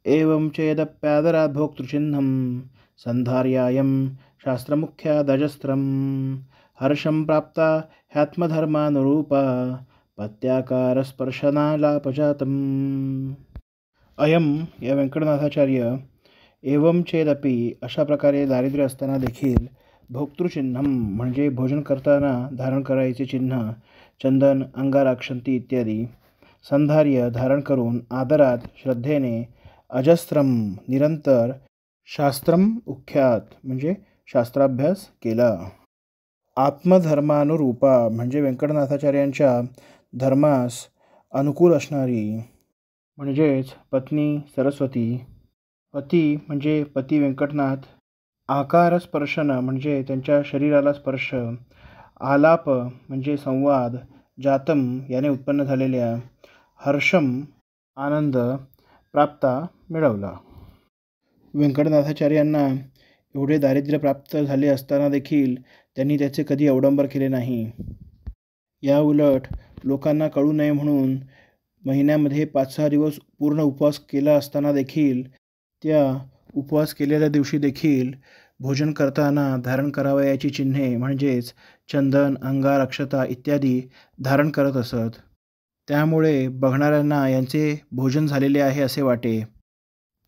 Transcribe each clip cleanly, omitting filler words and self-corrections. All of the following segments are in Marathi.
एवं चेदप्यादरात् भोक्तृचिह्नं संधार्यायं शास्त्रमुख्यादजस्त्रं हर्षं प्राप्ता ह्यात्मधर्मानुरूपा पत्याकारस्पर्शनालापजातम्। अयम या व्यंकटनाथाचार्य एवं चेदपि अशा प्रकारे दारिद्र्य असताना देखील भोक्तृचिन्हम म्हणजे भोजन करताना धारण करायचे चिन्ह चंदन अंगाराक्षंती इत्यादी संधार्य धारण करून आदरात श्रद्धेने अजस्त्रम निरंतर शास्त्रम उख्यात म्हणजे शास्त्राभ्यास केला आत्मधर्मानुरूपा म्हणजे व्यंकटनाथाचार्यांच्या धर्मास अनुकूल असणारी म्हणजेच पत्नी सरस्वती पती म्हणजे पती व्यंकटनाथ आकार स्पर्शन म्हणजे त्यांच्या शरीराला स्पर्श आलाप म्हणजे संवाद जातम याने उत्पन्न झालेल्या हर्षम आनंद प्राप्ता मिळवला व्यंकटनाथाचार्यांना एवढे दारिद्र्य प्राप्त झाले असताना देखील त्यांनी त्याचे कधी अवडंबर केले नाही या उलट लोकांना कळू नये म्हणून महिन्यामध्ये 5-6 दिवस पूर्ण उपवास केला असताना देखील त्या उपवास केलेल्या दिवशी देखील भोजन करताना धारण करावयाची चिन्हे म्हणजेच चंदन अंगार अक्षता इत्यादी धारण करत असत त्यामुळे बघणाऱ्यांना यांचे भोजन झालेले आहे असे वाटे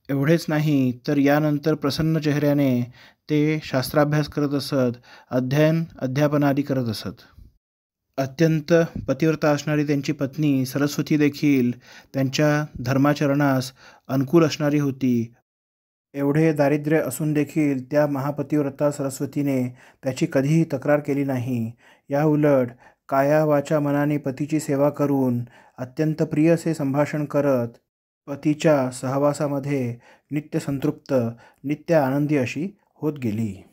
एवढेच नाही तर यानंतर प्रसन्न चेहऱ्याने ते शास्त्राभ्यास करत असत अध्यापन आदी करत असत अत्यंत पतिव्रता असणारी त्यांची पत्नी सरस्वती देखील त्यांच्या धर्माचरणास अनुकूल असणारी होती एवढे दारिद्र्य असून देखील त्या महापतिव्रता सरस्वतीने त्याची कधीही तक्रार केली नाही या उलट काया वाचा मनाने पतीची सेवा करून अत्यंत प्रिय असे संभाषण करत पतीच्या सहवासामध्ये नित्य संतृप्त नित्य आनंदी अशी होत गेली